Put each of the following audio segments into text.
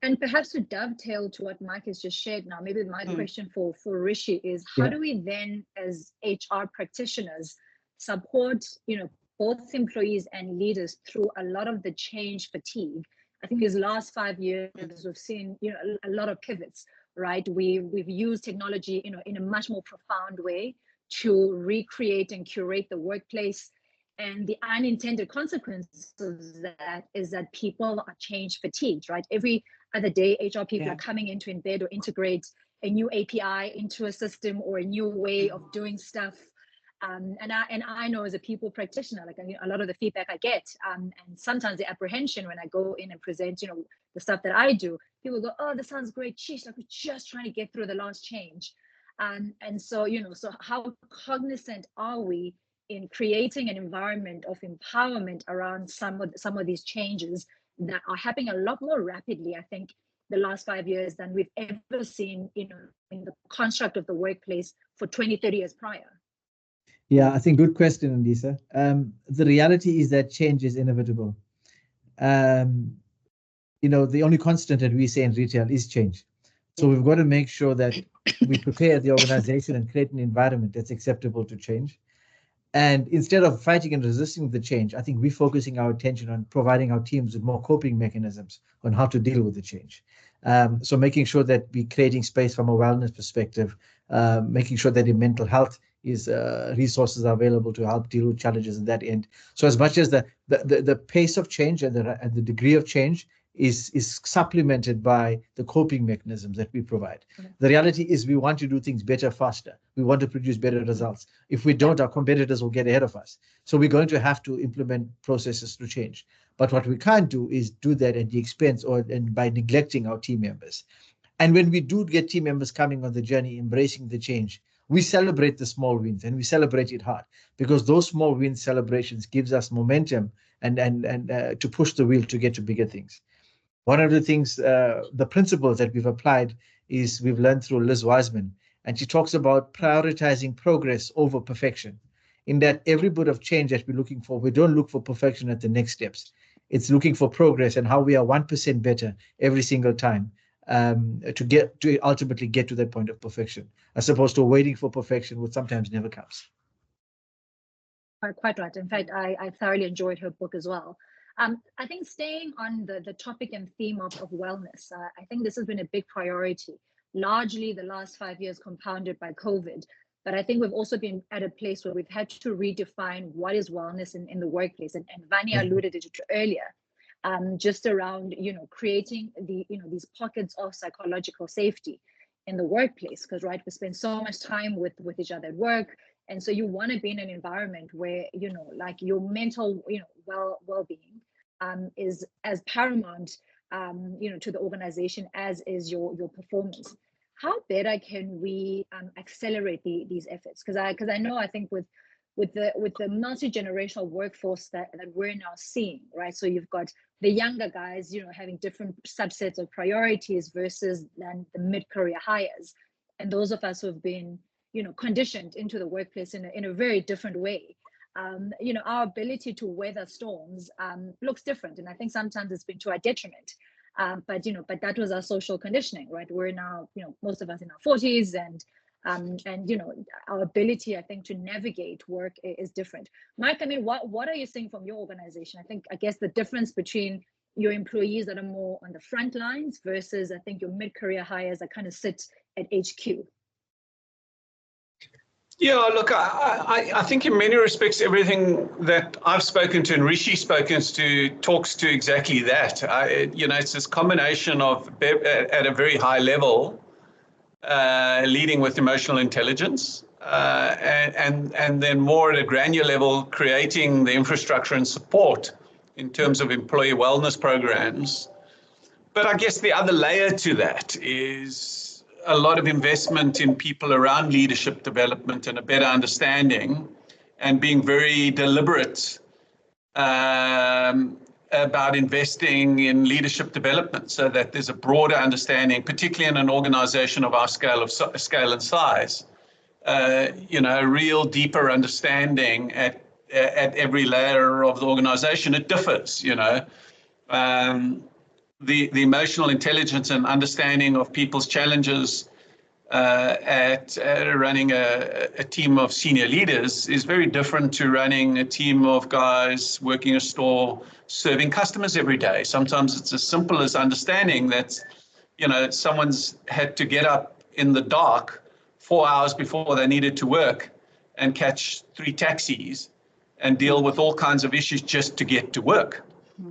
And perhaps to dovetail to what Mike has just shared now, maybe my question for Rishi is, how do we then, as HR practitioners, support, both employees and leaders through a lot of the change fatigue? I think these last 5 years, we've seen, a lot of pivots, right? We've used technology, in a much more profound way to recreate and curate the workplace. And the unintended consequence of that is that people are change fatigued, right? Every other day, HR people are coming in to embed or integrate a new API into a system or a new way of doing stuff. And I know as a people practitioner, like a lot of the feedback I get, and sometimes the apprehension when I go in and present, the stuff that I do, people go, "Oh, this sounds great. Sheesh, like we're just trying to get through the last change." And so, so how cognizant are we in creating an environment of empowerment around some of these changes that are happening a lot more rapidly, I think, the last 5 years than we've ever seen, in the construct of the workplace for 20, 30 years prior? Yeah, I think good question, Andisa. The reality is that change is inevitable. The only constant that we say in retail is change. So we've got to make sure that we prepare the organization and create an environment that's acceptable to change. And instead of fighting and resisting the change, I think we're focusing our attention on providing our teams with more coping mechanisms on how to deal with the change. So making sure that we're creating space from a wellness perspective, making sure that in mental health is resources are available to help deal with challenges at that end. So as much as the pace of change and the degree of change is supplemented by the coping mechanisms that we provide. The reality is we want to do things better, faster. We want to produce better results. If we don't, our competitors will get ahead of us. So we're going to have to implement processes to change. But what we can't do is do that at the expense and by neglecting our team members. And when we do get team members coming on the journey, embracing the change, we celebrate the small wins and we celebrate it hard, because those small win celebrations gives us momentum and to push the wheel to get to bigger things. One of the things, the principles that we've applied is we've learned through Liz Wiseman, and she talks about prioritizing progress over perfection. In that every bit of change that we're looking for, we don't look for perfection at the next steps. It's looking for progress and how we are 1% better every single time to ultimately get to that point of perfection, as opposed to waiting for perfection, which sometimes never comes. Quite right. In fact, I thoroughly enjoyed her book as well. I think staying on the topic and theme of wellness, I think this has been a big priority, largely the last 5 years compounded by COVID. But I think we've also been at a place where we've had to redefine what is wellness in the workplace. And VANNIE alluded to it earlier, just around, creating these pockets of psychological safety in the workplace. Because, right, we spend so much time with each other at work. And so you want to be in an environment where, like your mental, well-being is as paramount, to the organization as is your performance. How better can we accelerate these efforts? Because I know, I think with the multi-generational workforce that we're now seeing, right? So you've got the younger guys, having different subsets of priorities versus then the mid-career hires, and those of us who have been conditioned into the workplace in a very different way. Our ability to weather storms looks different, and I think sometimes it's been to our detriment. But that was our social conditioning, right? We're now, most of us in our 40s, and our ability, I think, to navigate work is different. Mike, I mean, what are you seeing from your organization? I guess the difference between your employees that are more on the front lines versus, I think, your mid-career hires that kind of sit at HQ. Yeah, look, I think in many respects, everything that I've spoken to and Rishi's spoken to talks to exactly that. It's this combination of, at a very high level, leading with emotional intelligence, and then more at a granular level, creating the infrastructure and support in terms of employee wellness programs. But I guess the other layer to that is a lot of investment in people around leadership development and a better understanding, and being very deliberate about investing in leadership development so that there's a broader understanding, particularly in an organization of our scale and size, a real deeper understanding at every layer of the organization. It differs, the emotional intelligence and understanding of people's challenges at running a team of senior leaders is very different to running a team of guys working a store, serving customers every day. Sometimes it's as simple as understanding that, someone's had to get up in the dark 4 hours before they needed to work and catch 3 taxis and deal with all kinds of issues just to get to work.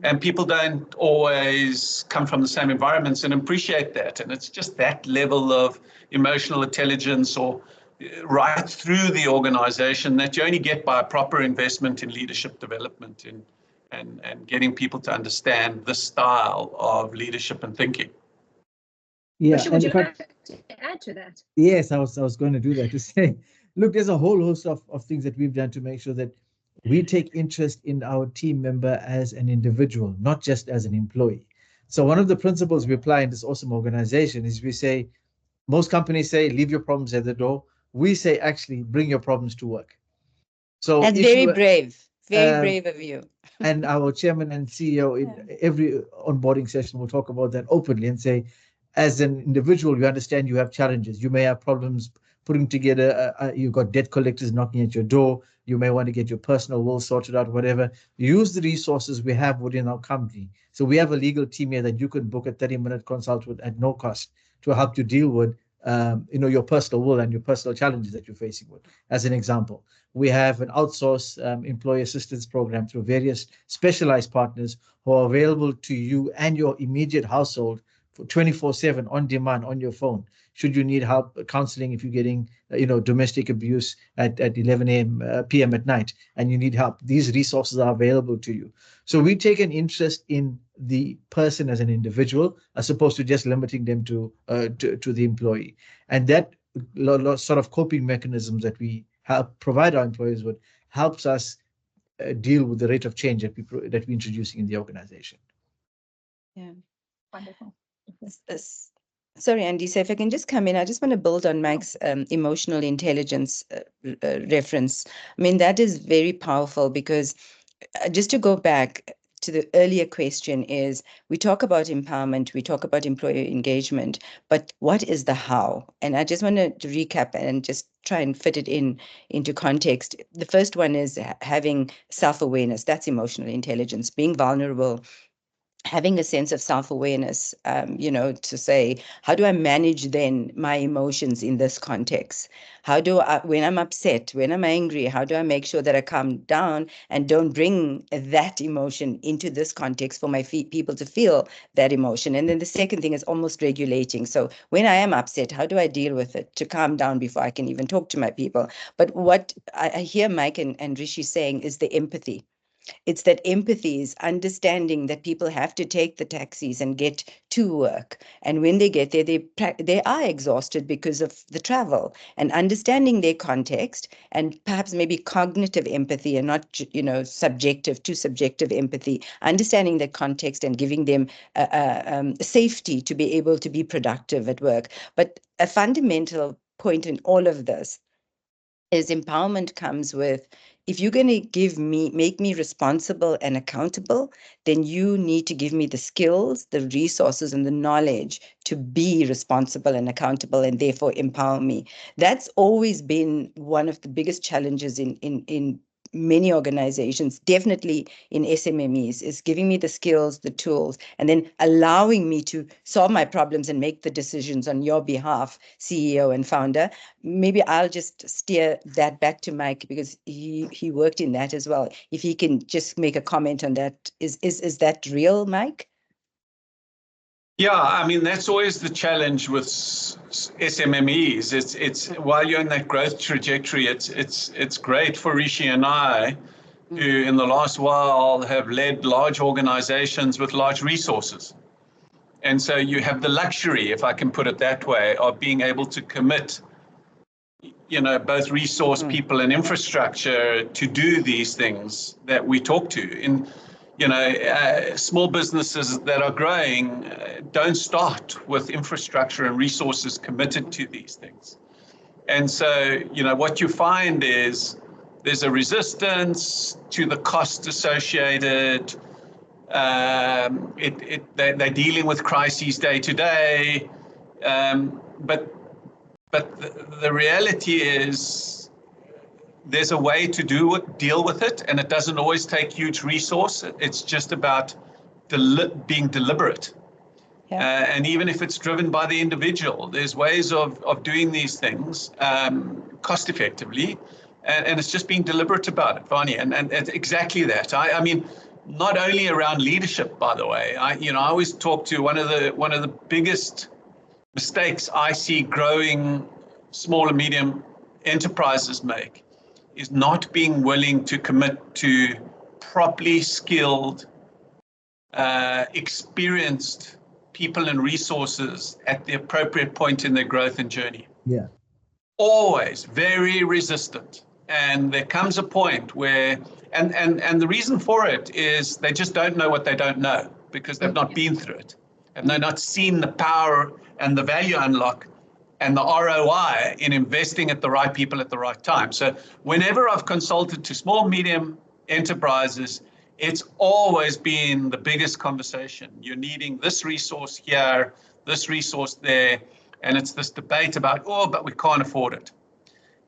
And people don't always come from the same environments and appreciate that. And it's just that level of emotional intelligence or right through the organization that you only get by a proper investment in leadership development and getting people to understand the style of leadership and thinking. Yeah, Rishi, would you like to add to that? Yes, I was going to do that, to say, look, there's a whole host of things that we've done to make sure that we take interest in our team member as an individual, not just as an employee. So one of the principles we apply in this awesome organization is we say, most companies say, leave your problems at the door. We say, actually, bring your problems to work. So that's very brave of you. And our chairman and CEO in every onboarding session will talk about that openly and say, as an individual, you understand you have challenges. You may have problems putting together, you've got debt collectors knocking at your door. You may want to get your personal will sorted out, whatever. Use the resources we have within our company. So we have a legal team here that you can book a 30-minute consult with at no cost to help you deal with your personal will and your personal challenges that you're facing with. As an example, we have an outsourced employee assistance program through various specialized partners who are available to you and your immediate household for 24/7 on demand on your phone. Should you need help counseling, if you're getting domestic abuse at 11 p.m. at night and you need help, these resources are available to you. So we take an interest in the person as an individual, as opposed to just limiting them to the employee. And that sort of coping mechanisms that we help provide our employees with helps us deal with the rate of change that we're introducing in the organization. Yeah, Wonderful. Sorry, Andisa, if I can just come in, I just want to build on Mike's emotional intelligence reference. I mean, that is very powerful because just to go back to the earlier question is, we talk about empowerment, we talk about employee engagement, but what is the how? And I just want to recap and just try and fit it into context. The first one is having self-awareness. That's emotional intelligence, being vulnerable, having a sense of self-awareness, to say, how do I manage then my emotions in this context? How do I, when I'm upset, when I'm angry, how do I make sure that I calm down and don't bring that emotion into this context for my people to feel that emotion? And then the second thing is almost regulating. So when I am upset, how do I deal with it to calm down before I can even talk to my people? But what I hear Mike and Rishi saying is the empathy. It's that empathy is understanding that people have to take the taxis and get to work. And when they get there, they are exhausted because of the travel, and understanding their context and perhaps maybe cognitive empathy and not, subjective empathy, understanding that context and giving them safety to be able to be productive at work. But a fundamental point in all of this is empowerment comes with, if you're going to make me responsible and accountable, then you need to give me the skills, the resources, and the knowledge to be responsible and accountable, and therefore empower me. That's always been one of the biggest challenges in many organizations, definitely in SMMEs, is giving me the skills, the tools, and then allowing me to solve my problems and make the decisions on your behalf, CEO and founder. Maybe I'll just steer that back to Mike because he worked in that as well. If he can just make a comment on that, is that real, Mike? Yeah, I mean, that's always the challenge with SMMEs. It's while you're in that growth trajectory, it's great for Rishi and I, who in the last while have led large organizations with large resources. And so you have the luxury, if I can put it that way, of being able to commit, both resource, people, and infrastructure to do these things that we talk to. Small businesses that are growing don't start with infrastructure and resources committed to these things. And so, what you find is there's a resistance to the cost associated, They're dealing with crises day to day. But the reality is there's a way to deal with it, and it doesn't always take huge resource. It's just about being deliberate. Yeah. And even if it's driven by the individual, there's ways of doing these things cost effectively. And it's just being deliberate about it, VANNIE. And it's exactly that. I mean, not only around leadership, by the way. I always talk to one of the biggest mistakes I see growing small and medium enterprises make is not being willing to commit to properly skilled, experienced people and resources at the appropriate point in their growth and journey. Yeah. Always very resistant. And there comes a point where, and the reason for it is they just don't know what they don't know because they've not been through it. And they've not seen the power and the value unlock and the ROI in investing at the right people at the right time. So whenever I've consulted to small, medium enterprises, it's always been the biggest conversation. You're needing this resource here, this resource there, and it's this debate about, oh, but we can't afford it.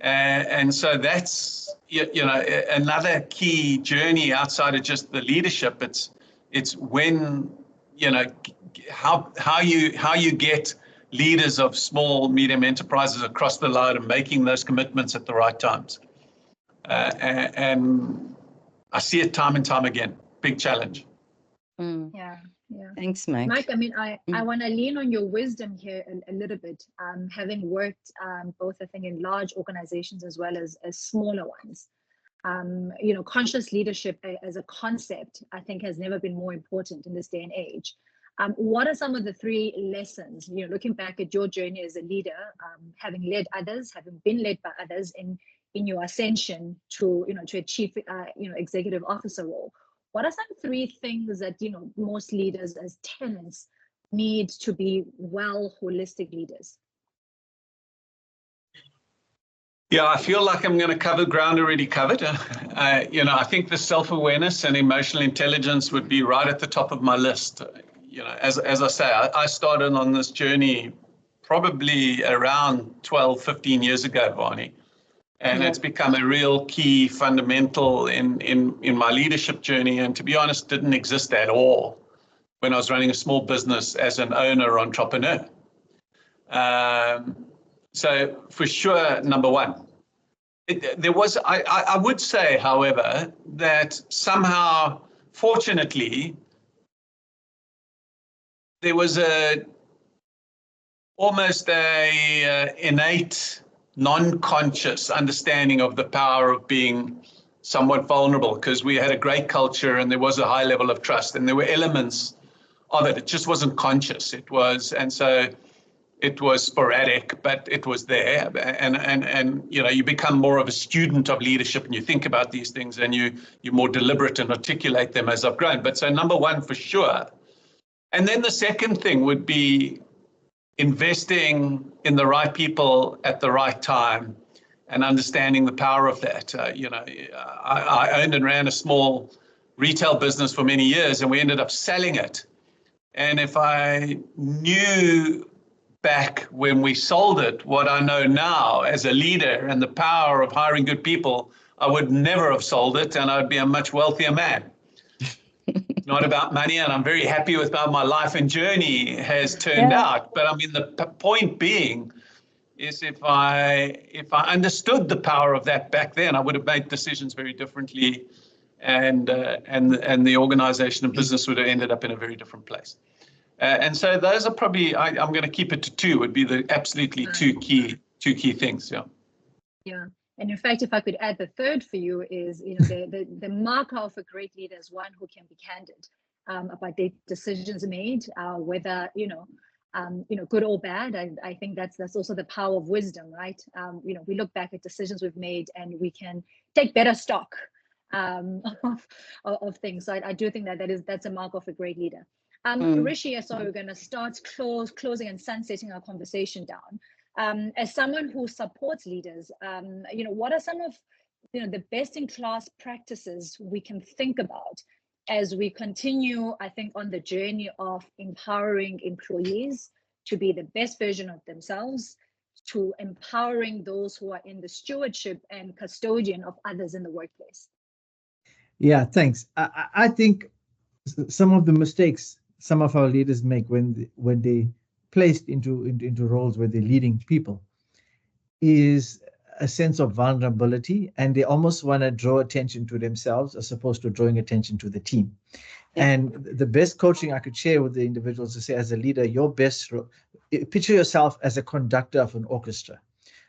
And so that's, another key journey outside of just the leadership. It's when, how you get leaders of small, medium enterprises across the line and making those commitments at the right times. And I see it time and time again. Big challenge. Yeah. Thanks, Mike. Mike, I mean, I want to lean on your wisdom here a little bit, having worked both, I think, in large organizations as well as smaller ones. Conscious leadership as a concept, I think, has never been more important in this day and age. What are some of the 3 lessons, looking back at your journey as a leader, having led others, having been led by others in your ascension to achieve, executive officer role? What are some 3 things that, most leaders as tenants need to be holistic leaders? Yeah, I feel like I'm going to cover ground already covered. I think the self-awareness and emotional intelligence would be right at the top of my list. As I say, I started on this journey probably around 12, 15 years ago, VANNIE. And it's become a real key fundamental in my leadership journey. And to be honest, didn't exist at all when I was running a small business as an owner or entrepreneur. So for sure, number one, I would say, however, that somehow, fortunately, there was almost a innate, non-conscious understanding of the power of being somewhat vulnerable, because we had a great culture and there was a high level of trust and there were elements of it. It just wasn't conscious. It was sporadic, but it was there. And you become more of a student of leadership and you think about these things and you're more deliberate and articulate them as I've grown. But so number one, for sure. And then the second thing would be investing in the right people at the right time and understanding the power of that. I owned and ran a small retail business for many years and we ended up selling it. And if I knew back when we sold it what I know now as a leader and the power of hiring good people, I would never have sold it and I'd be a much wealthier man. Not about money, and I'm very happy with how my life and journey has turned out. But I mean, the point being is if I understood the power of that back then, I would have made decisions very differently, and the organization and business would have ended up in a very different place. And so those are probably, I'm going to keep it to 2, would be the absolutely two key things. Yeah. And in fact, if I could add the third for you is, the marker of a great leader is one who can be candid about the decisions made, whether, good or bad. I think that's also the power of wisdom, right? We look back at decisions we've made and we can take better stock of things. So I do think that's a mark of a great leader. Rishi, so we're going to start closing and sunsetting our conversation down. As someone who supports leaders, what are some of the best-in-class practices we can think about as we continue, I think, on the journey of empowering employees to be the best version of themselves, to empowering those who are in the stewardship and custodian of others in the workplace. Yeah, thanks. I think some of the mistakes some of our leaders make when they placed into roles where they're leading people is a sense of vulnerability, and they almost want to draw attention to themselves as opposed to drawing attention to the team. Yeah. And the best coaching I could share with the individuals to say, as a leader, your best picture yourself as a conductor of an orchestra.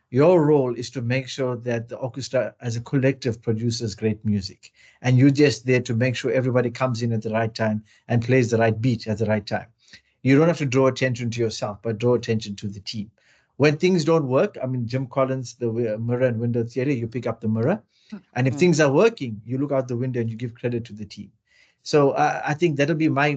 Your role is to make sure that the orchestra as a collective produces great music. And you're just there to make sure everybody comes in at the right time and plays the right beat at the right time. You don't have to draw attention to yourself, but draw attention to the team. When things don't work, I mean, Jim Collins, the mirror and window theory, you pick up the mirror. And if things are working, you look out the window and you give credit to the team. So I think that'll be my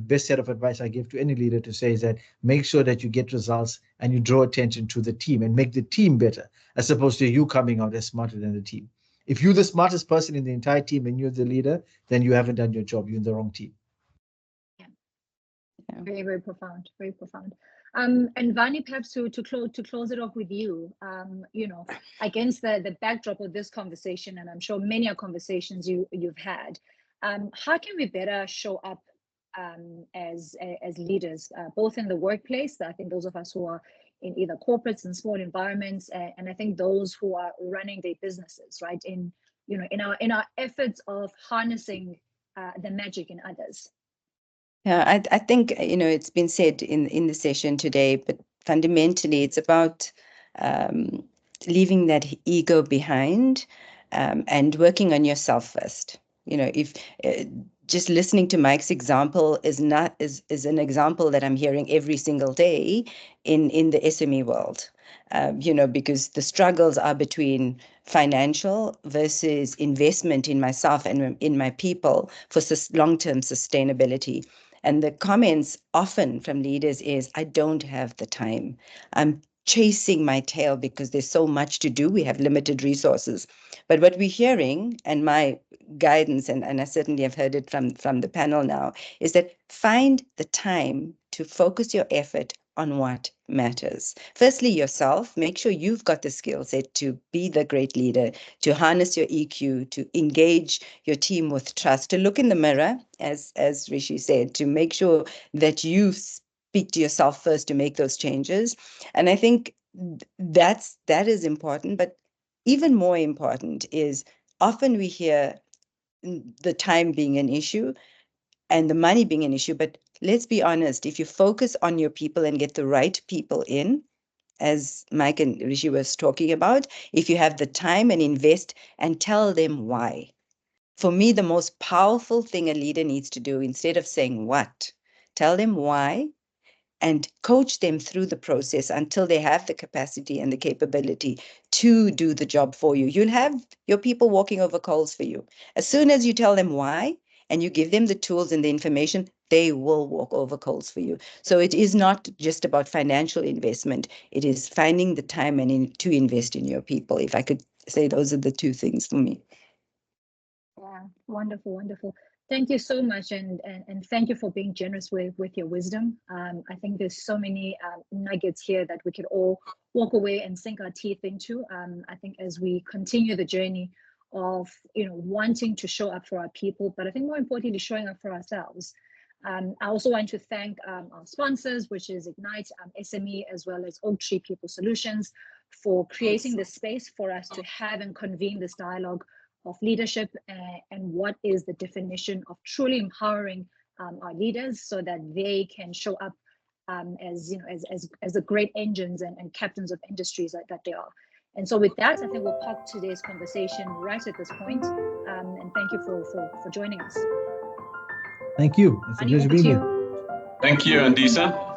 best set of advice I give to any leader, to say is that make sure that you get results and you draw attention to the team and make the team better, as opposed to you coming out as smarter than the team. If you're the smartest person in the entire team and you're the leader, then you haven't done your job. You're in the wrong team. Yeah. Very, very profound. Very profound. And VANNIE, perhaps to close it off with you, you know, against the backdrop of this conversation, and I'm sure many are conversations you've had. How can we better show up as leaders, both in the workplace? I think those of us who are in either corporates and small environments, and I think those who are running their businesses, right? In our efforts of harnessing the magic in others. Yeah, I think, you know, it's been said in the session today, but fundamentally it's about leaving that ego behind and working on yourself first. You know, if just listening to Mike's example is an example that I'm hearing every single day in the SME world. You know, because the struggles are between financial versus investment in myself and in my people for long-term sustainability. And the comments often from leaders is, I don't have the time. I'm chasing my tail because there's so much to do. We have limited resources. But what we're hearing, and my guidance, and I certainly have heard it from the panel now, is that find the time to focus your effort on what matters. Firstly, yourself. Make sure you've got the skill set to be the great leader, to harness your EQ, to engage your team with trust, to look in the mirror, as Rishi said, to make sure that you speak to yourself first to make those changes. And I think that is important. But even more important is, often we hear the time being an issue and the money being an issue, but let's be honest, if you focus on your people and get the right people in, as Mike and Rishi was talking about, if you have the time and invest and tell them why. For me, the most powerful thing a leader needs to do, instead of saying what, tell them why and coach them through the process until they have the capacity and the capability to do the job for you. You'll have your people walking over coals for you. As soon as you tell them why and you give them the tools and the information, they will walk over coals for you. So it is not just about financial investment. It is finding the time to invest in your people. If I could say, those are the two things for me. Yeah, wonderful, wonderful. Thank you so much, and thank you for being generous with your wisdom. I think there's so many nuggets here that we could all walk away and sink our teeth into. I think as we continue the journey of wanting to show up for our people, but I think more importantly, showing up for ourselves. I also want to thank our sponsors, which is Ignite, SME, as well as Oaktree People Solutions, for creating the space for us to have and convene this dialogue of leadership and what is the definition of truly empowering our leaders so that they can show up as the great engines and captains of industries that they are. And so with that, I think we'll park today's conversation right at this point. And thank you for joining us. Thank you. It's a pleasure being here. Thank you, Andisa.